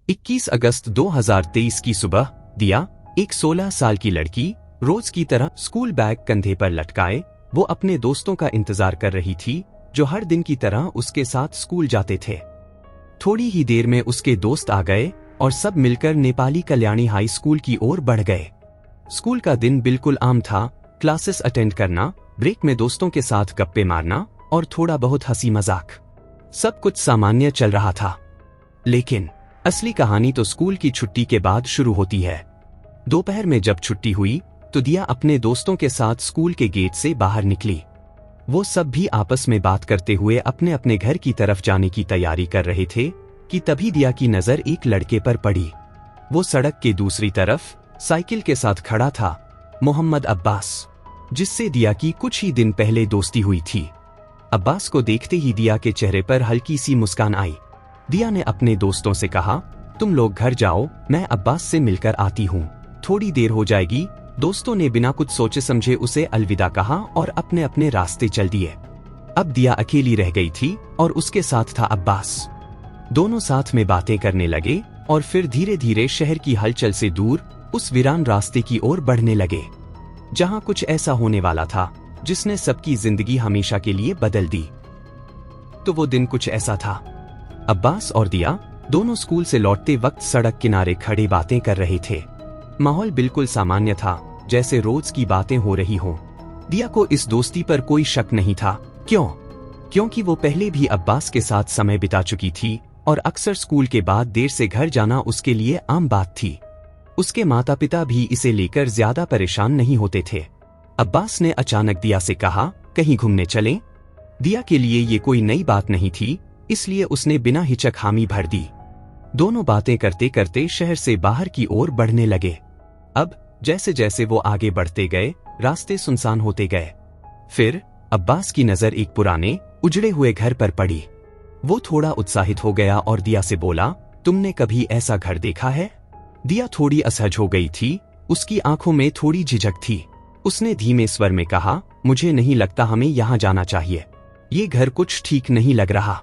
21 अगस्त 2023 की सुबह दिया, एक 16 साल की लड़की, रोज की तरह स्कूल बैग कंधे पर लटकाए वो अपने दोस्तों का इंतजार कर रही थी जो हर दिन की तरह उसके साथ स्कूल जाते थे। थोड़ी ही देर में उसके दोस्त आ गए और सब मिलकर नेपाली कल्याणी हाई स्कूल की ओर बढ़ गए। स्कूल का दिन बिल्कुल आम था, क्लासेस अटेंड करना, ब्रेक में दोस्तों के साथ गप्पे मारना और थोड़ा बहुत हंसी मजाक, सब कुछ सामान्य चल रहा था। लेकिन असली कहानी तो स्कूल की छुट्टी के बाद शुरू होती है। दोपहर में जब छुट्टी हुई तो दिया अपने दोस्तों के साथ स्कूल के गेट से बाहर निकली। वो सब भी आपस में बात करते हुए अपने अपने घर की तरफ जाने की तैयारी कर रहे थे कि तभी दिया की नजर एक लड़के पर पड़ी। वो सड़क के दूसरी तरफ साइकिल के साथ खड़ा था, मोहम्मद अब्बास, जिससे दिया की कुछ ही दिन पहले दोस्ती हुई थी। अब्बास को देखते ही दिया के चेहरे पर हल्की सी मुस्कान आई। दिया ने अपने दोस्तों से कहा, तुम लोग घर जाओ, मैं अब्बास से मिलकर आती हूँ, थोड़ी देर हो जाएगी। दोस्तों ने बिना कुछ सोचे समझे उसे अलविदा कहा और अपने अपने रास्ते चल दिए। अब दिया अकेली रह गई थी और उसके साथ था अब्बास। दोनों साथ में बातें करने लगे और फिर धीरे धीरे शहर की हलचल से दूर उस वीरान रास्ते की ओर बढ़ने लगे, जहां कुछ ऐसा होने वाला था जिसने सबकी जिंदगी हमेशा के लिए बदल दी। तो वो दिन कुछ ऐसा था। अब्बास और दिया दोनों स्कूल से लौटते वक्त सड़क किनारे खड़े बातें कर रहे थे। माहौल बिल्कुल सामान्य था, जैसे रोज की बातें हो रही हों। दिया को इस दोस्ती पर कोई शक नहीं था। क्यों? क्योंकि वो पहले भी अब्बास के साथ समय बिता चुकी थी और अक्सर स्कूल के बाद देर से घर जाना उसके लिए आम बात थी। उसके माता पिता भी इसे लेकर ज्यादा परेशान नहीं होते थे। अब्बास ने अचानक दिया से कहा, कहीं घूमने चलें? दिया के लिए ये कोई नई बात नहीं थी, इसलिए उसने बिना हिचक हामी भर दी। दोनों बातें करते करते शहर से बाहर की ओर बढ़ने लगे। अब जैसे जैसे वो आगे बढ़ते गए, रास्ते सुनसान होते गए। फिर अब्बास की नजर एक पुराने उजड़े हुए घर पर पड़ी। वो थोड़ा उत्साहित हो गया और दिया से बोला, तुमने कभी ऐसा घर देखा है? दिया थोड़ी असहज हो गई थी, उसकी आंखों में थोड़ी झिझक थी। उसने धीमे स्वर में कहा, मुझे नहीं लगता हमें यहाँ जाना चाहिए, ये घर कुछ ठीक नहीं लग रहा।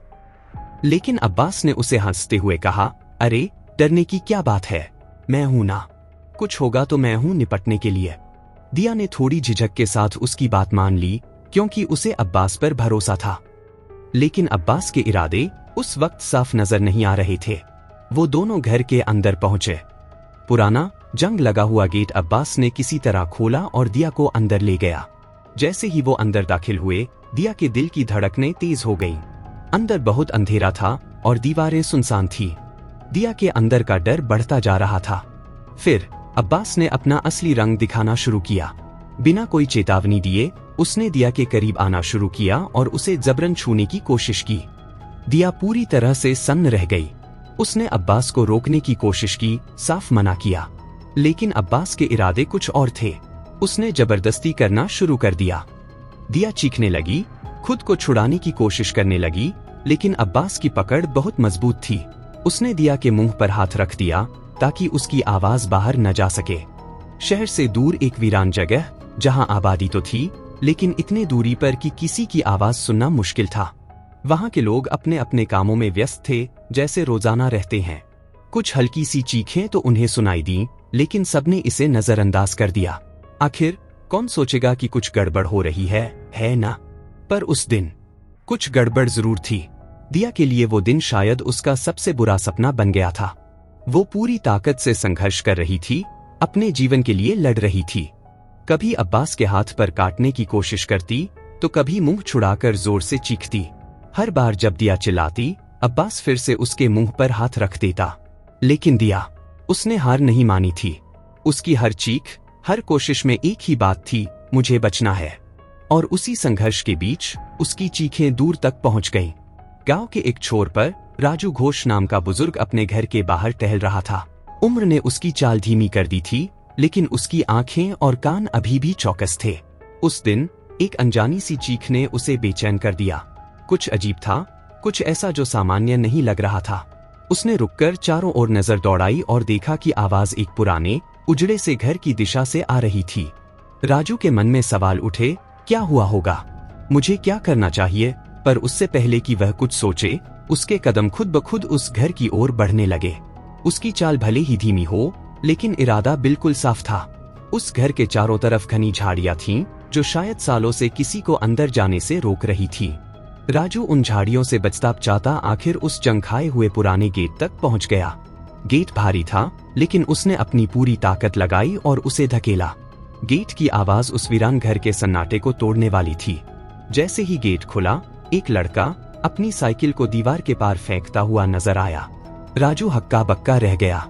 लेकिन अब्बास ने उसे हंसते हुए कहा, अरे डरने की क्या बात है, मैं हूं ना, कुछ होगा तो मैं हूं निपटने के लिए। दिया ने थोड़ी झिझक के साथ उसकी बात मान ली, क्योंकि उसे अब्बास पर भरोसा था। लेकिन अब्बास के इरादे उस वक्त साफ नजर नहीं आ रहे थे। वो दोनों घर के अंदर पहुंचे। पुराना जंग लगा हुआ गेट अब्बास ने किसी तरह खोला और दिया को अंदर ले गया। जैसे ही वो अंदर दाखिल हुए, दिया के दिल की धड़कनें तेज हो गईं। अंदर बहुत अंधेरा था और दीवारें सुनसान थी। दिया के अंदर का डर बढ़ता जा रहा था। फिर अब्बास ने अपना असली रंग दिखाना शुरू किया। बिना कोई चेतावनी दिए उसने दिया के करीब आना शुरू किया और उसे जबरन छूने की कोशिश की। दिया पूरी तरह से सन्न रह गई। उसने अब्बास को रोकने की कोशिश की, साफ मना किया, लेकिन अब्बास के इरादे कुछ और थे। उसने जबरदस्ती करना शुरू कर दिया। दिया चीखने लगी, खुद को छुड़ाने की कोशिश करने लगी, लेकिन अब्बास की पकड़ बहुत मजबूत थी। उसने दिया के मुंह पर हाथ रख दिया ताकि उसकी आवाज बाहर न जा सके। शहर से दूर एक वीरान जगह, जहां आबादी तो थी, लेकिन इतने दूरी पर कि किसी की आवाज सुनना मुश्किल था। वहां के लोग अपने अपने कामों में व्यस्त थे, जैसे रोजाना रहते हैं। कुछ हल्की सी चीखें तो उन्हें सुनाई दी, लेकिन सबने इसे नजरअंदाज कर दिया। आखिर कौन सोचेगा कि कुछ गड़बड़ हो रही है ना? पर उस दिन कुछ गड़बड़ जरूर थी। दिया के लिए वो दिन शायद उसका सबसे बुरा सपना बन गया था। वो पूरी ताकत से संघर्ष कर रही थी, अपने जीवन के लिए लड़ रही थी। कभी अब्बास के हाथ पर काटने की कोशिश करती, तो कभी मुंह छुड़ाकर जोर से चीखती। हर बार जब दिया चिल्लाती, अब्बास फिर से उसके मुंह पर हाथ रख देता। लेकिन दिया, उसने हार नहीं मानी थी। उसकी हर चीख, हर कोशिश में एक ही बात थी, मुझे बचना है। और उसी संघर्ष के बीच उसकी चीखें दूर तक पहुंच गईं। गांव के एक छोर पर राजू घोष नाम का बुजुर्ग अपने घर के बाहर टहल रहा था। उम्र ने उसकी चाल धीमी कर दी थी, लेकिन उसकी आंखें और कान अभी भी चौकस थे। उस दिन एक अनजानी सी चीख ने उसे बेचैन कर दिया। कुछ अजीब था, कुछ ऐसा जो सामान्य नहीं लग रहा था। उसने रुककर चारों ओर नजर दौड़ाई और देखा कि आवाज एक पुराने उजड़े से घर की दिशा से आ रही थी। राजू के मन में सवाल उठे, क्या हुआ होगा, मुझे क्या करना चाहिए? पर उससे पहले कि वह कुछ सोचे, उसके कदम खुद ब खुद उस घर की ओर बढ़ने लगे। उसकी चाल भले ही धीमी हो, लेकिन इरादा बिल्कुल साफ था। उस घर के चारों तरफ घनी झाड़ियां थीं, जो शायद सालों से किसी को अंदर जाने से रोक रही थी। राजू उन झाड़ियों से बचता चाहता आखिर उस जंग खाए हुए पुराने गेट तक पहुंच गया। गेट भारी था, लेकिन उसने अपनी पूरी ताकत लगाई और उसे धकेला। गेट की आवाज उस वीरान घर के सन्नाटे को तोड़ने वाली थी। जैसे ही गेट खुला, एक लड़का अपनी साइकिल को दीवार के पार फेंकता हुआ नजर आया। राजू हक्का बक्का रह गया।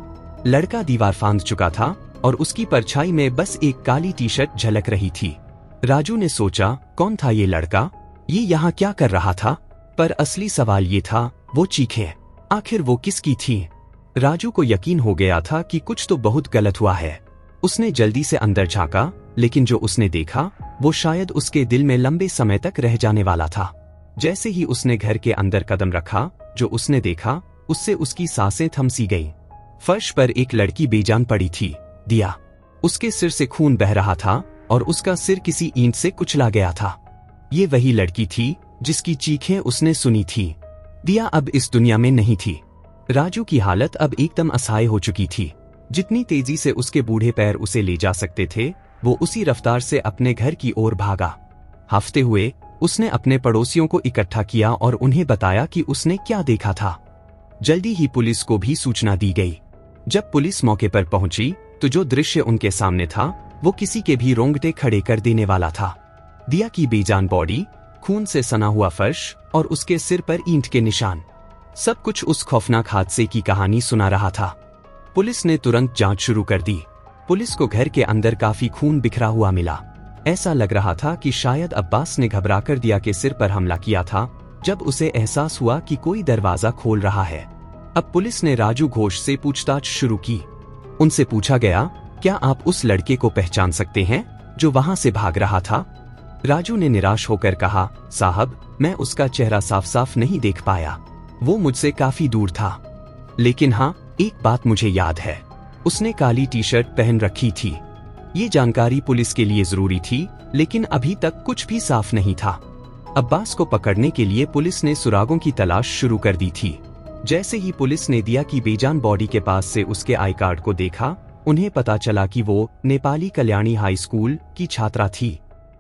लड़का दीवार फांद चुका था और उसकी परछाई में बस एक काली टी शर्ट झलक रही थी। राजू ने सोचा, कौन था ये लड़का? ये यहाँ क्या कर रहा था? पर असली सवाल ये था, वो चीखें आखिर वो किसकी थी? राजू को यकीन हो गया था कि कुछ तो बहुत गलत हुआ है। उसने जल्दी से अंदर झांका, लेकिन जो उसने देखा वो शायद उसके दिल में लंबे समय तक रह जाने वाला था। जैसे ही उसने घर के अंदर कदम रखा, जो उसने देखा उससे उसकी सांसें थम सी गईं। फर्श पर एक लड़की बेजान पड़ी थी, दिया। उसके सिर से खून बह रहा था और उसका सिर किसी ईंट से कुचला गया था। ये वही लड़की थी जिसकी चीखें उसने सुनी थी। दिया अब इस दुनिया में नहीं थी। राजू की हालत अब एकदम असहाय हो चुकी थी। जितनी तेजी से उसके बूढ़े पैर उसे ले जा सकते थे, वो उसी रफ्तार से अपने घर की ओर भागा। हांफते हुए उसने अपने पड़ोसियों को इकट्ठा किया और उन्हें बताया कि उसने क्या देखा था। जल्दी ही पुलिस को भी सूचना दी गई। जब पुलिस मौके पर पहुंची तो जो दृश्य उनके सामने था वो किसी के भी रोंगटे खड़े कर देने वाला था। दिया की बेजान बॉडी, खून से सना हुआ फर्श और उसके सिर पर ईंट के निशान, सब कुछ उस खौफनाक हादसे की कहानी सुना रहा था। पुलिस ने तुरंत जांच शुरू कर दी। पुलिस को घर के अंदर काफी खून बिखरा हुआ मिला। ऐसा लग रहा था कि शायद अब्बास ने घबराकर दिया के सिर पर हमला किया था जब उसे एहसास हुआ कि कोई दरवाजा खोल रहा है। अब पुलिस ने राजू घोष से पूछताछ शुरू की। उनसे पूछा गया, क्या आप उस लड़के को पहचान सकते हैं जो वहां से भाग रहा था? राजू ने निराश होकर कहा, साहब, मैं उसका चेहरा साफ साफ नहीं देख पाया। वो मुझसे काफी दूर था। लेकिन हाँ, एक बात मुझे याद है, उसने काली टी शर्ट पहन रखी थी। ये जानकारी पुलिस के लिए जरूरी थी, लेकिन अभी तक कुछ भी साफ नहीं था। अब्बास को पकड़ने के लिए पुलिस ने सुरागों की तलाश शुरू कर दी थी। जैसे ही पुलिस ने दिया की बेजान बॉडी के पास से उसके आई कार्ड को देखा, उन्हें पता चला कि वो नेपाली कल्याणी हाई स्कूल की छात्रा थी।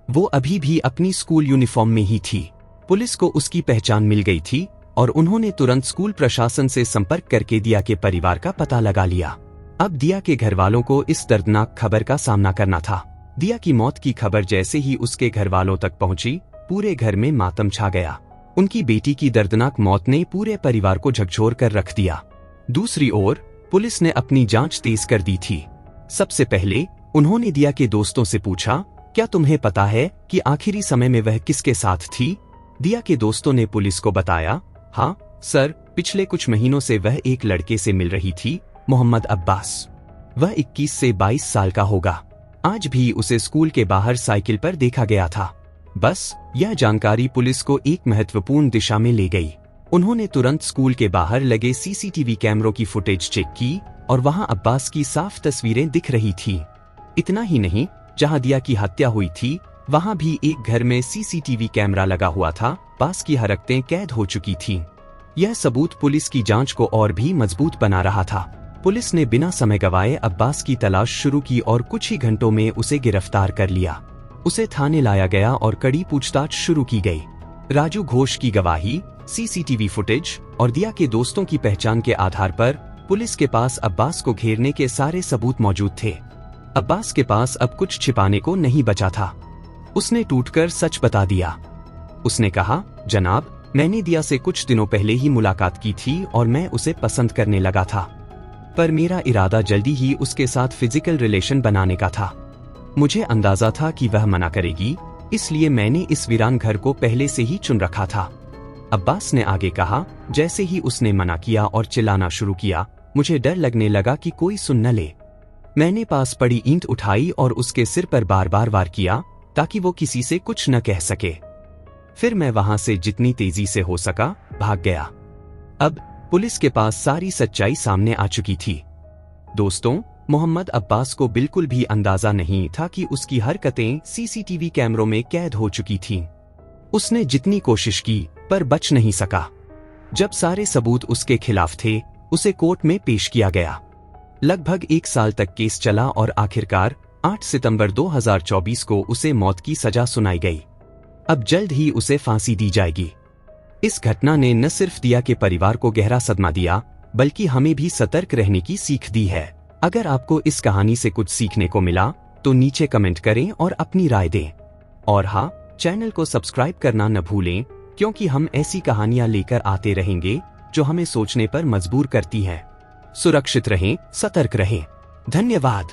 वो अभी भी अपनी स्कूल यूनिफॉर्म में ही थी। पुलिस को उसकी पहचान मिल गई थी और उन्होंने तुरंत स्कूल प्रशासन से संपर्क करके दिया के परिवार का पता लगा लिया। अब दिया के घर वालों को इस दर्दनाक खबर का सामना करना था। दिया की मौत की खबर जैसे ही उसके घर वालों तक पहुंची, पूरे घर में मातम छा गया। उनकी बेटी की दर्दनाक मौत ने पूरे परिवार को झकझोर कर रख दिया। दूसरी ओर पुलिस ने अपनी जांच तेज कर दी थी। सबसे पहले उन्होंने दिया के दोस्तों से पूछा, क्या तुम्हें पता है कि आखिरी समय में वह किसके साथ थी? दिया के दोस्तों ने पुलिस को बताया, हाँ सर, पिछले कुछ महीनों से वह एक लड़के से मिल रही थी, मोहम्मद अब्बास। वह 21 से 22 साल का होगा। आज भी उसे स्कूल के बाहर साइकिल पर देखा गया था। बस यह जानकारी पुलिस को एक महत्वपूर्ण दिशा में ले गई। उन्होंने तुरंत स्कूल के बाहर लगे सीसीटीवी कैमरों की फुटेज चेक की और वहां अब्बास की साफ तस्वीरें दिख रही थी। इतना ही नहीं, जहां दिया की हत्या हुई थी वहां भी एक घर में सीसीटीवी कैमरा लगा हुआ था। पास की हरकतें कैद हो चुकी थीं। यह सबूत पुलिस की जांच को और भी मजबूत बना रहा था। पुलिस ने बिना समय गवाए अब्बास की तलाश शुरू की और कुछ ही घंटों में उसे गिरफ्तार कर लिया। उसे थाने लाया गया और कड़ी पूछताछ शुरू की गई। राजू घोष की गवाही, सीसीटीवी फुटेज और दिया के दोस्तों की पहचान के आधार पर पुलिस के पास अब्बास को घेरने के सारे सबूत मौजूद थे। अब्बास के पास अब कुछ छिपाने को नहीं बचा था। उसने टूटकर सच बता दिया। उसने कहा, जनाब, मैंने दिया से कुछ दिनों पहले ही मुलाकात की थी और मैं उसे पसंद करने लगा था, पर मेरा इरादा जल्दी ही उसके साथ फिजिकल रिलेशन बनाने का था। मुझे अंदाजा था कि वह मना करेगी, इसलिए मैंने इस वीरान घर को पहले से ही चुन रखा था। अब्बास ने आगे कहा, जैसे ही उसने मना किया और चिल्लाना शुरू किया, मुझे डर लगने लगा कि कोई सुन न ले। मैंने पास पड़ी ईंट उठाई और उसके सिर पर बार बार वार किया ताकि वो किसी से कुछ न कह सके। फिर मैं वहां से जितनी तेजी से हो सका भाग गया। अब पुलिस के पास सारी सच्चाई सामने आ चुकी थी। दोस्तों, मोहम्मद अब्बास को बिल्कुल भी अंदाजा नहीं था कि उसकी हरकतें सीसीटीवी कैमरों में कैद हो चुकी थीं। उसने जितनी कोशिश की पर बच नहीं सका। जब सारे सबूत उसके खिलाफ थे, उसे कोर्ट में पेश किया गया। लगभग 1 साल तक केस चला और आखिरकार 8 सितंबर 2024 को उसे मौत की सजा सुनाई गई। अब जल्द ही उसे फांसी दी जाएगी। इस घटना ने न सिर्फ दिया के परिवार को गहरा सदमा दिया, बल्कि हमें भी सतर्क रहने की सीख दी है। अगर आपको इस कहानी से कुछ सीखने को मिला तो नीचे कमेंट करें और अपनी राय दें। और हाँ, चैनल को सब्सक्राइब करना न भूलें, क्योंकि हम ऐसी कहानियां लेकर आते रहेंगे जो हमें सोचने पर मजबूर करती हैं। सुरक्षित रहें, सतर्क रहें। धन्यवाद।